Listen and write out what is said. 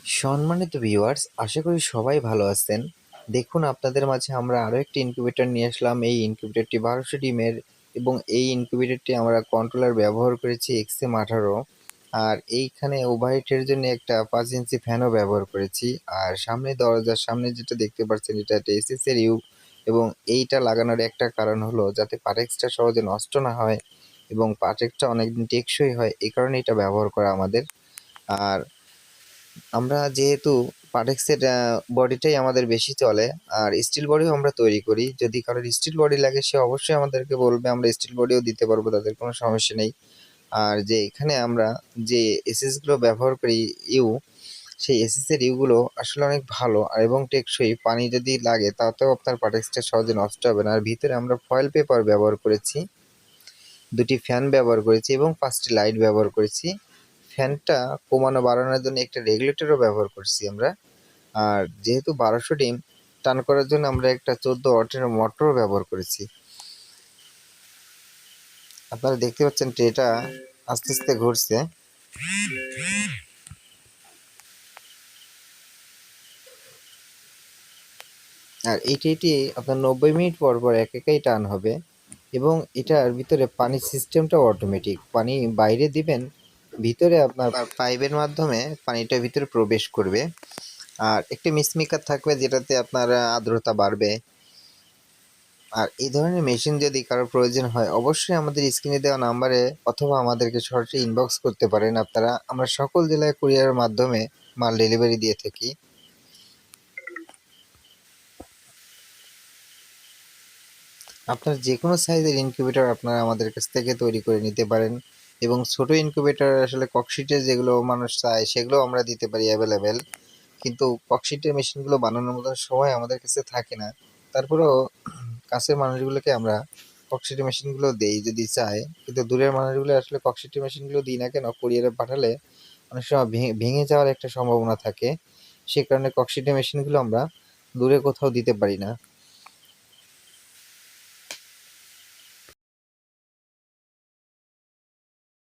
সম্মানিত ভিউয়ার্স, আশা করি সবাই ভালো আছেন। দেখুন, আপনাদের মাঝে আমরা আরো একটি ইনকিউবেটর নিয়ে আসলাম। এই ইনকিউবেটরটি 1200 ডিমের এবং এই ইনকিউবেটরটি আমরা কন্ট্রোলার ব্যবহার করেছি XM18। আর এইখানে ওভারহিটের জন্য একটা 5 ইঞ্চি ফ্যানও ব্যবহার করেছি। আর সামনে দরজার সামনে যেটা দেখতে পাচ্ছেন, এটা একটা এসএস এর ইউ। এবং এইটা লাগানোর একটা কারণ হলো যাতে পার্টেক্সটা সহজে নষ্ট না হয় এবং পার্টেক্সটা অনেকদিন টেকসই হয়, এই কারণে এটা ব্যবহার করা আমাদের। আর আমরা যেহেতু পাটেক্সের বডিটাই আমাদের বেশি চলে, আর স্টিল বডিও আমরা তৈরি করি। যদি কারোর স্টিল বডি লাগে সে অবশ্যই আমাদেরকে বলবে, আমরা স্টিল বডিও দিতে পারবো, তাদের কোনো সমস্যা নেই। আর যে এখানে আমরা যে এসএসগুলো ব্যবহার করি, ইউ, সেই এসএসের ইউগুলো আসলে অনেক ভালো আর এবং টেকসই। পানি যদি লাগে তাতেও আপনার পাটেক্সটা সহজে নষ্ট হবে না। আর ভিতরে আমরা ফয়েল পেপার ব্যবহার করেছি, দুটি ফ্যান ব্যবহার করেছি এবং 5টি লাইট ব্যবহার করেছি। ফ্যানটা কমানো বাড়ানোর জন্য একটা রেগুলেটরও ব্যবহার করছি আমরা। আর যেহেতু 1200 ডিম টান করার জন্য আমরা একটা 14 ওয়াটের মোটরও ব্যবহার করেছি। আপনারা দেখতে পাচ্ছেন ট্রেটা আস্তে আস্তে ঘুরছে। আর এই ট্রেটি আপনার 90 মিনিট পর পর একাই টান হবে এবং এটার ভিতরে পানির সিস্টেমটাও অটোমেটিক। পানি বাইরে দিবেন, ভিতরে আপনার পাইপের মাধ্যমে পানিটা ভিতরে প্রবেশ করবে। আর একটি মিসমিকার থাকবে যেটাতে আপনার আর্দ্রতা বাড়বে। আর এই ধরনের মেশিন যদি কারোর প্রয়োজন হয় অবশ্যই আমাদের স্ক্রিনে দেওয়া নাম্বারে অথবা আমাদেরকে সরাসরি ইনবক্স করতে পারেন আপনারা। আমরা সকল জেলায় কুরিয়ারের মাধ্যমে মাল ডেলিভারি দিয়ে থাকি। আপনার যে কোনো সাইজের ইনকিউবেটর আপনারা আমাদের কাছ থেকে তৈরি করে নিতে পারেন। এবং ছোট ইনকিউবেটর আসলে ককশিটে যেগুলো মানুষ চায় সেগুলো আমরা দিতে পারি অ্যাভেলেবেল। কিন্তু ককশিটের মেশিনগুলো বানানোর মতন সময় আমাদের কাছে থাকে না। তারপরেও কাছের মানুষগুলোকে আমরা ককশিটের মেশিনগুলো দেই যদি চায়। কিন্তু দূরের মানুষগুলো আসলে ককশিটের মেশিনগুলো দিই না কেন, কুরিয়ারে পাঠালে অনেক সময় ভেঙে যাওয়ার একটা সম্ভাবনা থাকে। সে কারণে ককশিটের মেশিনগুলো আমরা দূরে কোথাও দিতে পারি না।